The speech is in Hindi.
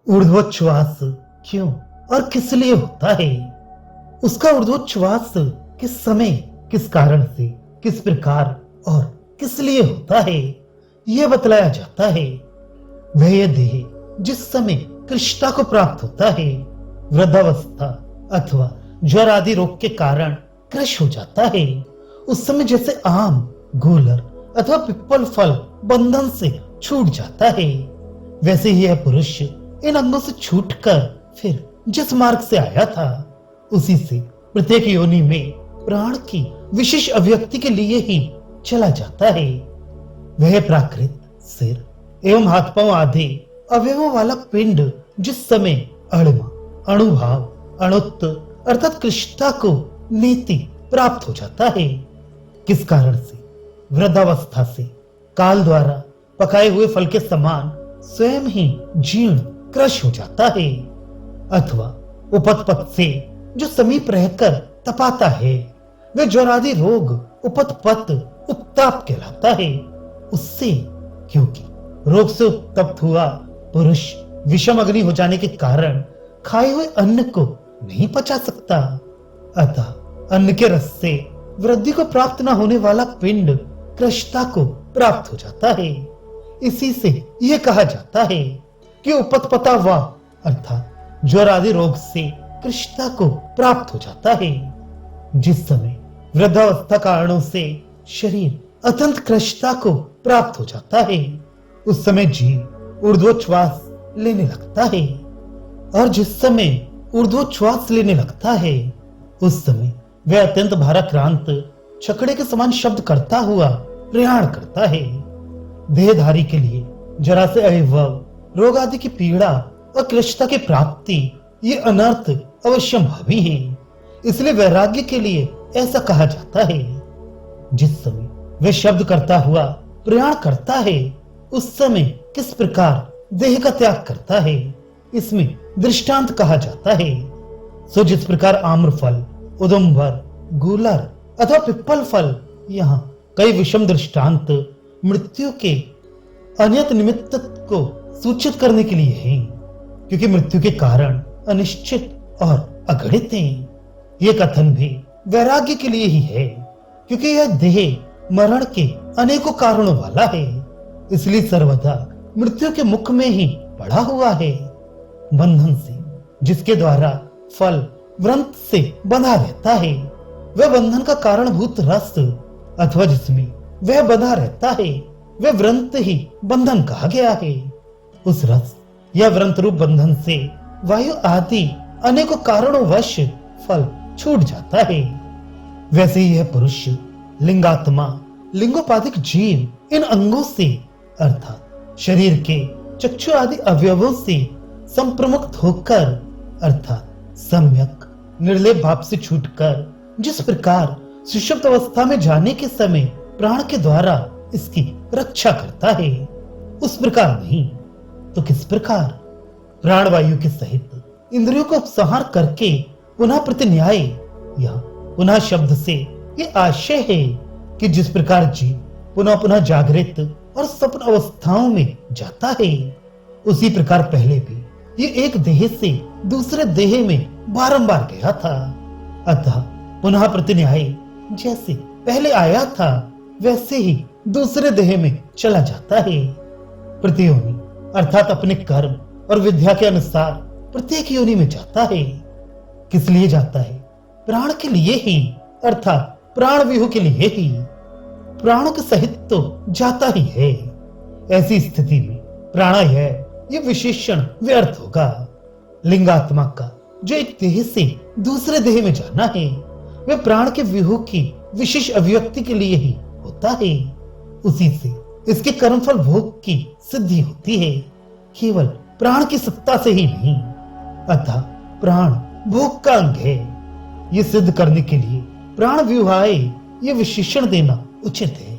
ऊर्ध्वोच्छ्वास क्यों और किस लिए होता है? उसका ऊर्ध्वोच्छ्वास किस समय, किस कारण से, किस प्रकार और किस लिए होता है, यह बतलाया जाता है। वह देह जिस समय कृष्णता को प्राप्त होता है, वृद्धावस्था अथवा ज्वर आदि रोग के कारण क्रश हो जाता है, उस समय जैसे आम, गूलर अथवा पिप्पल फल बंधन से छूट जाता है, वैसे ही यह पुरुष इन अंगों से छूटकर फिर जिस मार्ग से आया था, उसी से प्रत्येक योनि में प्राण की विशेष अभिव्यक्ति के लिए ही चला जाता है। वह प्राकृत सिर एवं हाथ पांव आदि अवयवों वाला पिंड जिस समय अणिमा, अणुभाव, अणुत्त अर्थात कृष्णता को नीति प्राप्त हो जाता है, किस कारण से? वृद्धावस्था से काल द्वारा पकाए हुए फल के समान स्वयं ही जीर्ण क्रश हो जाता है, अथवा उपतपत से जो समीप रहकर तपाता है, वे ज्वर आदि रोग उपतपत उत्ताप कहलाता है उससे, क्योंकि रोग से उत्तप्त हुआ पुरुष विषम अग्नि हो जाने के कारण खाए हुए अन्न को नहीं पचा सकता, अतः अन्न के रस से वृद्धि को प्राप्त न होने वाला पिंड कृष्णता को प्राप्त हो जाता है। इसी से यह कहा जाता है कि उपतपता वा अर्थात ज्वर आदि रोग से कृष्णता को प्राप्त हो जाता है। जिस समय वृद्धावस्था कारणों से शरीर अत्यंत कृष्णता को प्राप्त हो जाता है, उस समय जीव ऊर्ध्वोच्छ्वास लेने लगता है, और जिस समय ऊर्ध्वोच्छ्वास लेने लगता है, उस समय वह अत्यंत भाराक्रांत छकड़े के समान शब्द करता हुआ प्रयाण करता है। देहधारी के लिए जरा से अवयव, रोग आदि की पीड़ा और कृष्णता की प्राप्ति ये अनर्थ अवश्य भावी है। इसलिए वैराग्य के लिए ऐसा कहा जाता है। जिस समय वह शब्द करता हुआ प्रयाण करता है, उस समय किस प्रकार देह का त्याग करता है, इसमें दृष्टांत कहा जाता है। सो जिस प्रकार आम्रफल, उदुम्बर, गूलर अथवा पिप्पल फल, यहाँ कई विषम दृष्टांत मृत्यु के अनियत निमित्त को सूचित करने के लिए है, क्योंकि मृत्यु के कारण अनिश्चित और अगणित हैं। ये कथन भी वैराग्य के लिए ही है, क्योंकि यह देह मरण के अनेकों कारणों वाला है, इसलिए सर्वदा मृत्यु के मुख में ही पड़ा हुआ है। बंधन से जिसके द्वारा फल व्रंत से बंधा रहता है, वह बंधन का कारणभूत रस अथवा जिसमें वह बंधा रहता है, वह व्रंत ही बंधन कहा गया है। उस रस या व्रंत रूप बंधन से वायु आदि अनेकों कारणों वश फल छूट जाता है। वैसे ही यह पुरुष लिंगात्मा, लिंगोपाधिक जीव इन अंगों से अर्थात शरीर के चक्षु आदि अवयवों से संप्रमुक्त होकर अर्थात सम्यक निर्लेप भाव से छूटकर जिस प्रकार सुषुप्त अवस्था में जाने के समय प्राण के द्वारा इसकी रक्षा करता है, उस प्रकार नहीं तो किस प्रकार? प्राणवायु के सहित इंद्रियों को उपसंहार करके पुनः प्रतिन्याय या पुनः शब्द से ये आशय है कि जिस प्रकार जीव पुनः पुनः जागृत और स्वप्न अवस्थाओं में जाता है, उसी प्रकार पहले भी ये एक देह से दूसरे देह में बारंबार गया था, अतः पुनः प्रतिन्याय जैसे पहले आया था वैसे ही दूसरे देह में चला जाता है। प्रतियोनि अर्थात अपने कर्म और विद्या के अनुसार प्रत्येक योनि में जाता है। किस लिए जाता है? प्राण के लिए ही, अर्थात प्राण विहु के लिए ही। प्राणों के सहित तो जाता ही है। ऐसी स्थिति में प्राणायाम ये विशेषण व्यर्थ होगा। लिंगात्मा का जो एक देह से दूसरे देह में जाना है, वह प्राण के विहु की विशेष अभिव्यक्ति के लिए ही होता है। उसी से इसके कर्मफल भोग की सिद्धि होती है, केवल प्राण की सत्ता से ही नहीं। अतः प्राण भोग का अंग है। ये सिद्ध करने के लिए प्राण विवाह ये विशेषण देना उचित है।